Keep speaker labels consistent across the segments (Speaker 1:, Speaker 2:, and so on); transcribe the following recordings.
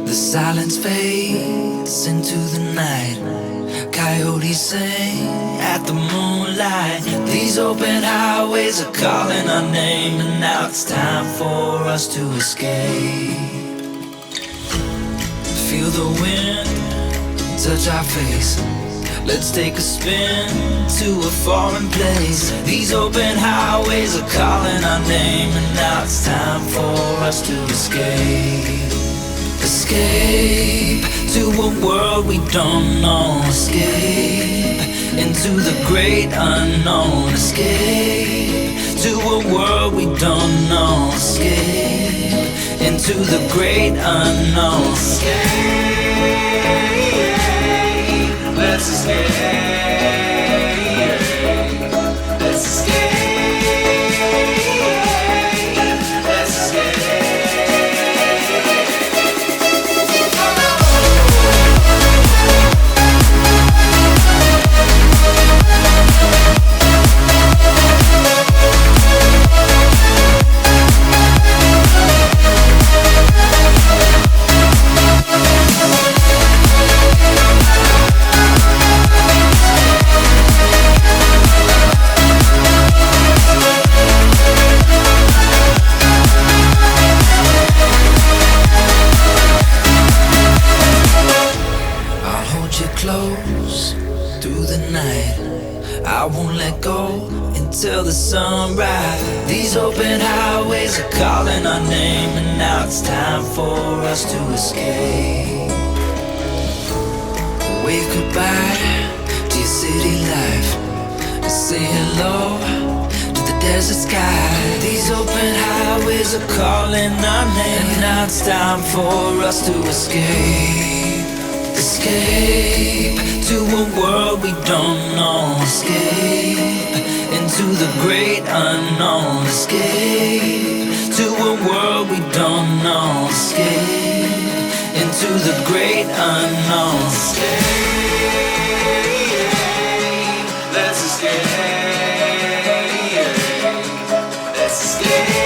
Speaker 1: The silence fades into the night. Coyotes sing at the moonlight. These open highways are calling our name, and now it's time for us to escape. Feel the wind touch our face. Let's take a spin to a foreign place. These open highways are calling our name, and now it's time for us to escape. Escape to a world we don't know. Escape into the great unknown. Escape to a world we don't know. Escape into the great unknown. Escape. Let's escape. Let's escape. Let's escape. Close through the night. I won't let go until the sunrise. These open highways are calling our name, and now it's time for us to escape. Wave goodbye to your city life, and say hello to the desert sky. These open highways are calling our name, and now it's time for us to escape. Escape to a world we don't know. Escape into the great unknown. Escape to a world we don't know. Escape into the great unknown. Escape. Let's escape. Let's escape.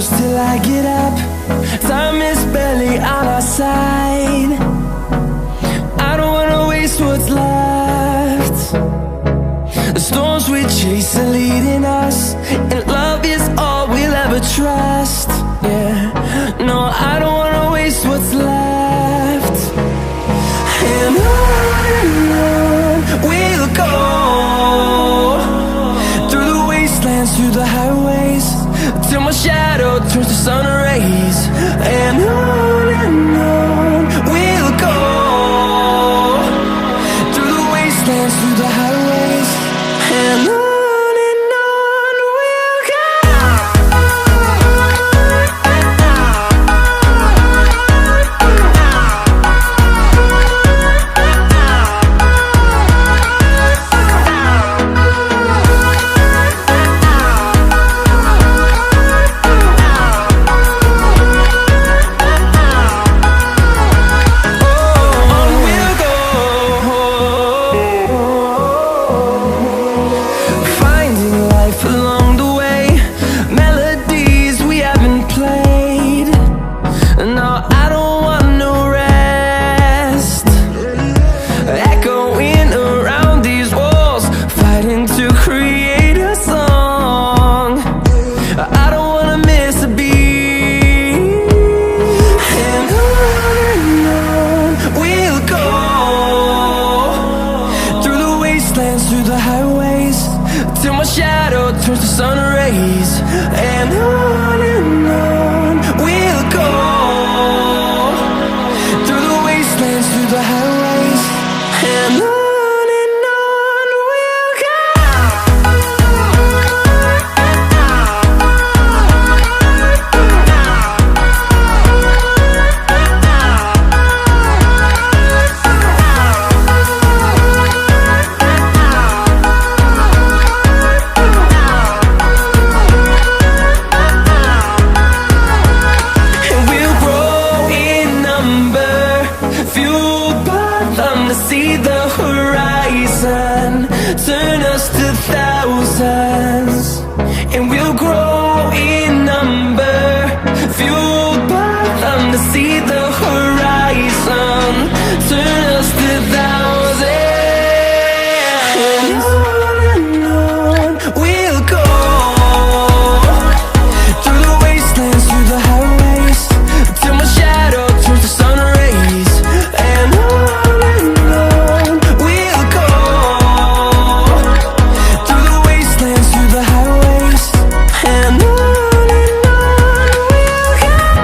Speaker 2: Till I get up, time is barely on our side. I don't wanna waste what's left. The storms we chase are leading us, and love is all we'll ever trust. Yeah, no, I don't wanna waste what's left. And on we'll go, through the wastelands, through the highways, till my shadow turns to sun rays. And on we'll go, through the wastelands, through the highways. And on we'll go. wastelands, through the highways, till my shadow turns to sun rays. And on we'll go, through the wastelands, through the highways, and on. See the horizon, turn us to thousands, and we'll grow in number, fueled by them to see the horizon, turn us to thousands, and on we'll go, through the wastelands, through the highways, till my shadow turns to sun rays, and on. Through the highways, and on we'll go.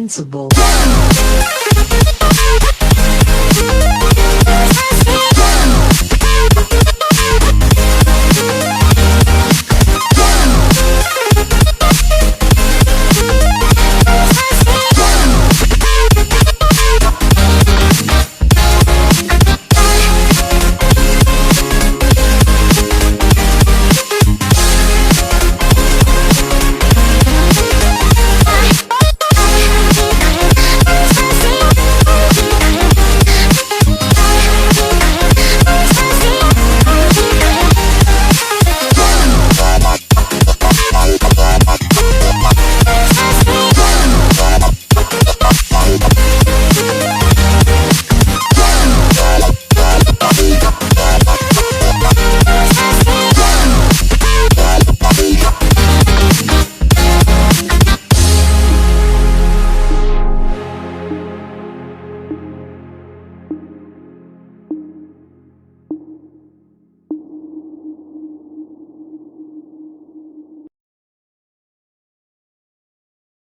Speaker 3: invincible.